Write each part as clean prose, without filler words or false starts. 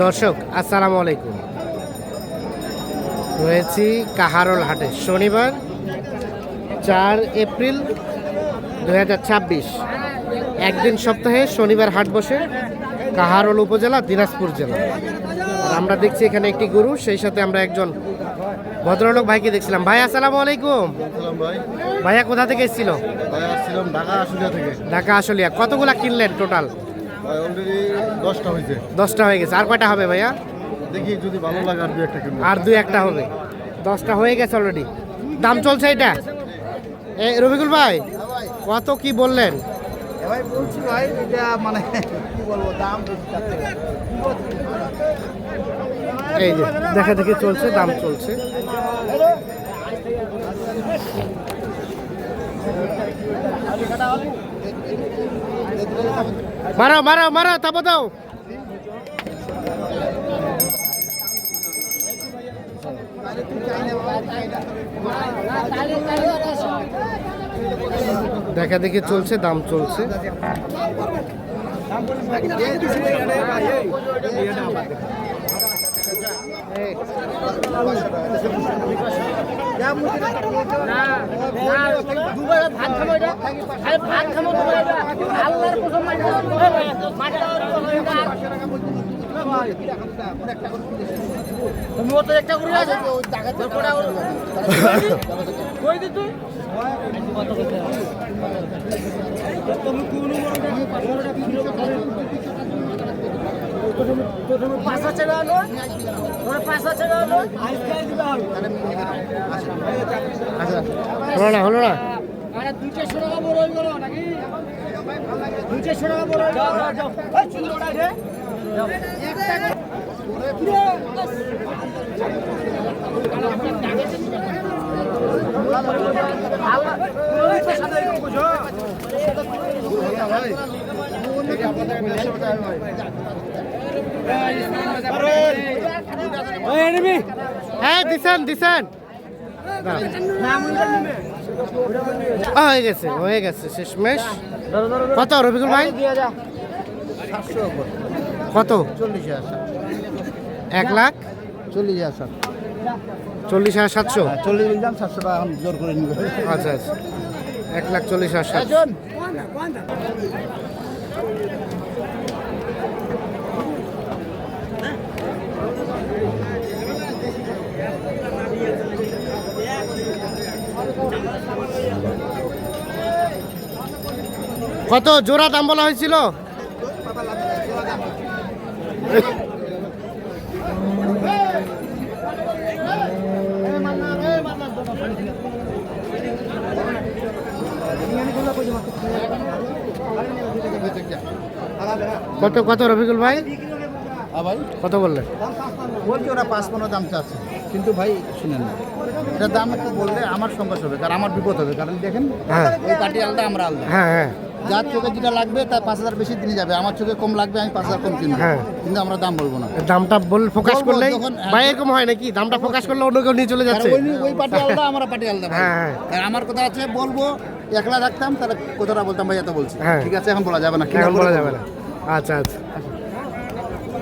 দর্শক আসসালামু আলাইকুম। রয়েছি কাহারোল হাটে, শনিবার 4 এপ্রিল 2026। একদিন সপ্তাহে শনিবার হাট বসে কাহারোল উপজেলা, দিনাজপুর জেলা। আর আমরা দেখছি এখানে একটি গরু, সেই সাথে আমরা একজন ভদ্রলোক ভাইকে দেখছিলাম। ভাই আসসালামু আলাইকুম। ভাইয়া কোথা থেকে এসেছিল? ঢাকা আশুলিয়া থেকে। ঢাকা আশুলিয়া। কতগুলা কিনলেন টোটাল? অলরেডি 10টা হয়েছে। 10টা হয়ে গেছে। আর কয়টা হবে ভাইয়া? দেখি যদি ভালো লাগে আর 2-1টা কিনবো। আর 2-1টা হবে। 10টা হয়ে গেছে অলরেডি। দাম চলছে এটা? রবিকুল ভাই কত কি বললেন? ভাই বলছি ভাই এটা মানে কি বলবো, দাম এই যে দেখা দেখি চলছে, দাম চলছে। মারাও মারাও মারাও, তাপো দাও। দেখা দেখি চলছে, দাম চলছে। হলো না, হলো না। হ্যাঁ দিছেন দিছেন। হয়ে গেছে, হয়ে গেছে শেষমেশ। কত রবিকুল ভাই? কত? 40,000। 1,40,700। 40,700 টাকা এখন জোর করে নিবে। আচ্ছা আচ্ছা, 1,40,700। কত জোড়া দাম বলা হয়েছিল? কত কত রফিকুল ভাই? ভাই কত বললেন? বলছি ওরা 5-15 দাম চাচ্ছে, কিন্তু ভাই শুনেন না, এটা দাম একটু বললে আমার সংকট হবে, কারণ আমার বিপদ হবে। কারণ দেখেন হ্যাঁ ওই পার্টি আলাদা, আমরা আলাদা। হ্যাঁ হ্যাঁ যার চোখে যেটা লাগবে তার 5,000 বেশি দিনে যাবে, আমার চোখে কম লাগবে আমি 5,000 কম কিনবো। হ্যাঁ। কিন্তু আমরা দাম বলবো না। দামটা প্রকাশ বলবো করলেই যখন, ভাই এরকম হয় নাকি? দামটা প্রকাশ করলে অন্য কেউ নিয়ে চলে কারণ যাচ্ছে। ওই পার্টি আলাদা, আমরা পার্টি আলাদা ভাই। হ্যাঁ, হ্যাঁ। আর আমার কথা আছে, বলবো একলা থাকতাম তাহলে কথাটা বলতাম ভাই, এত বলছি। হ্যাঁ। ঠিক আছে, এখন বলা যাবে না। এখন বলা যাবে না। আচ্ছা আচ্ছা,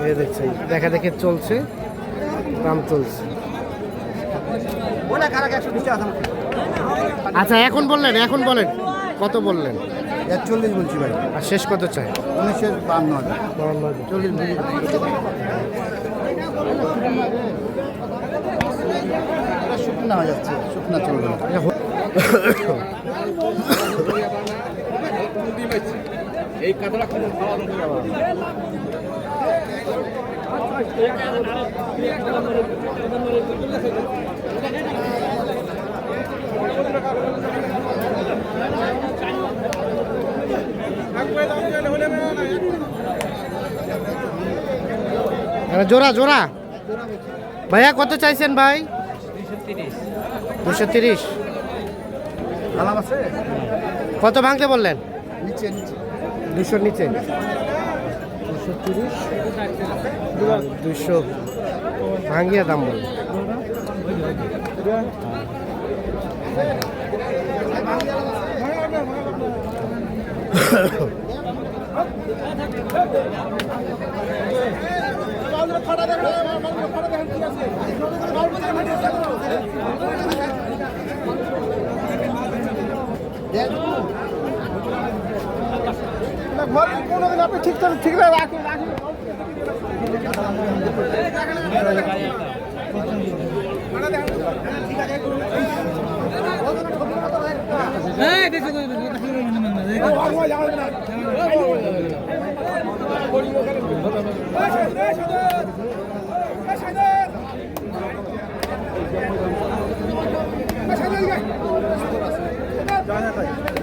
এই দেখছেন দেখা দেখে চলছে, দাম চলছে। আচ্ছা এখন বললেন, এখন বলেন কত বললেন? 41 বলছি ভাই। আর শেষ কত চাই? 1952। 40 শুকনা হয়ে যাচ্ছে, শুকনা চলবে না। এই কাতলা খাওয়া খাওয়া জোড়া জোড়া ভাইয়া কত চাইছেন ভাই? 230। আলাম আছে কত ভাঙতে বললেন? নিচে নিচে 200 নিচে 230 200 ভাঙিয়ে দাম বল।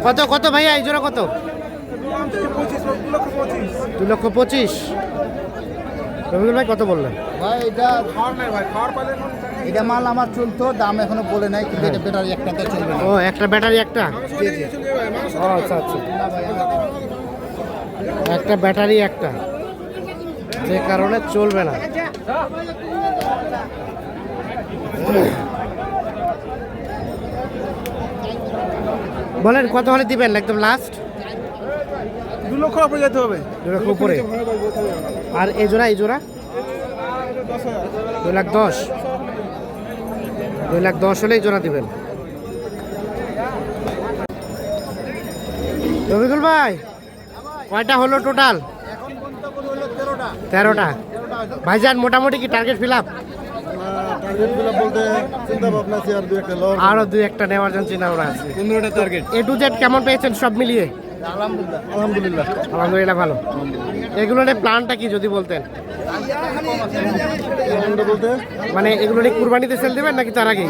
কত কত ভাইয়া এই জোড়া কত? 2,25,000। রবিউল ভাই কত বললেন? ভাই এটা মাল আমার চলতো, দাম এখনো বলে নাই, কিন্তু এটা ব্যাটারি একটাতে চলবে না। ও একটা ব্যাটারি একটা? ও আচ্ছা আচ্ছা, একটা ব্যাটারি একটা, যে কারণে চলবে না। বলেন কত হলে দিবেন একদম লাস্ট? 2 লক্ষ উপরে যেতে হবে। 2 লক্ষ উপরে। আর এই জোড়া 2,10,000। 2,10,000 হলে এই জোড়া দিবেন। রবিকুল ভাই কয়টা হলো টোটাল? 13টা। ভাইজান মোটামুটি কি টার্গেট ফিল আপ? আরো 2-1টা নেওয়ার জন্য চিন্তা ভাবনা আছে। 15টা টার্গেট। A to Z কেমন পেয়েছেন সব মিলিয়ে? আলহামদুলিল্লাহ। আলহামদুলিল্লাহ ভালো। এগুলো নিয়ে প্ল্যানটা কি যদি বলতেন? বলতে মানে এগুলো নিয়ে কুরবানিতে সেল দেবেন নাকি তার আগেই?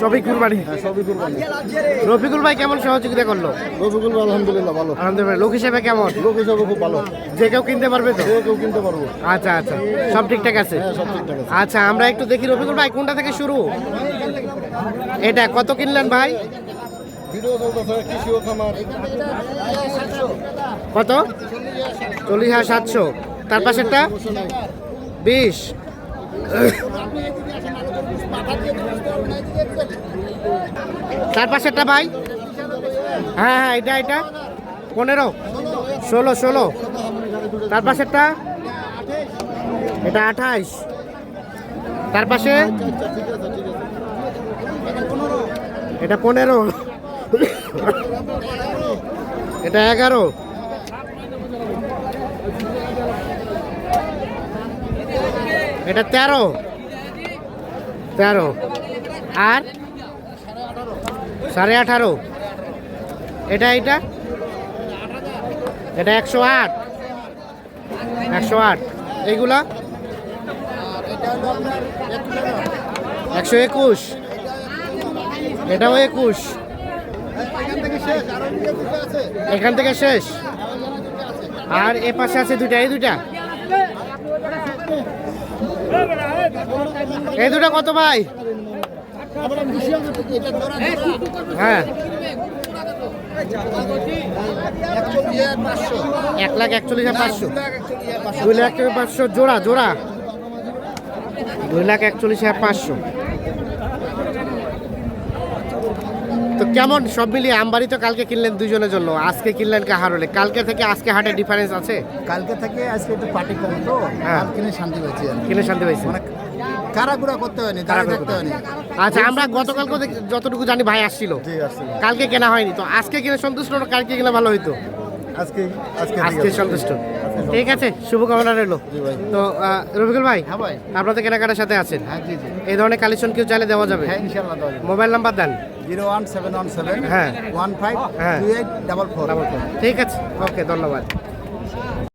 সবই কুরবানি। সবই কুরবানি। রফিকুল ভাই কেমন সহযোগিতা করলো? রফিকুল আলহামদুলিল্লাহ ভালো। আলহামদুলিল্লাহ। লোক হিসেবে কেমন? লোক হিসাবে খুব ভালো। যে কেউ কিনতে পারবে তো? যে কেউ কিনতে পারবো। আচ্ছা আচ্ছা, সব ঠিকঠাক আছে। হ্যাঁ, সব ঠিকঠাক আছে। আচ্ছা আমরা একটু দেখি রফিকুল ভাই কোনটা থেকে শুরু? এটা কত কিনলেন ভাই? ভিডিও চলতেছে কৃষি ও খামার। কত? 40,700। তার পাশেরটা 20। তার পাশেরটা ভাই? হ্যাঁ হ্যাঁ, এটা 15, 16। তার পাশেরটা এটা 28। তার পাশে এটা 15, এটা 11, এটা 13, আর 18.5। এটা 108। এইগুলা 121। এটাও 21। এখান থেকে শেষ। আর এ পাশে আছে দুইটা, এই দুটা কত ভাই? হ্যাঁ 1,41,500। 2,41,500 জোড়া। 2,41,500। তো কেমন সব মিলিয়ে? আমবাড়ি তো কালকে কিনলেন দুজনের জন্য, আজকে কিনলেন কাহারলে। কালকে থেকে আজকে হাটে ডিফারেন্স আছে? কালকে থেকে আজকে একটু পার্টি কম তো, হ্যাঁ। কিনে শান্তি পেয়েছি। কিনে শান্তি পাইছি। মানে কারাগুড়া করতে হয়নি, দাঁড়িয়ে থাকতে হয়নি। আচ্ছা আমরা গতকালকে যতটুকু জানি ভাই আসছিল, জি আসছিল। কালকে কেনা হয়নি, তো আজকে কিনে সন্তুষ্ট না কালকে কিনা ভালো হইতো? আজকে সন্তুষ্ট। ঠিক আছে, শুভকামনা রইল। জি ভাই। তো রফিকুল ভাই, হ্যাঁ ভাই। আপনাদের কেনাকাটার সাথে আছেন, হ্যাঁ জি। এই ধরনের কালেকশন কেউ চাইলে দেওয়া যাবে? হ্যাঁ ইনশাআল্লাহ দেওয়া যাবে। মোবাইল নাম্বার দেন। 01717 হ্যাঁ। 15 হ্যাঁ। 2844। ঠিক আছে, ওকে, ধন্যবাদ।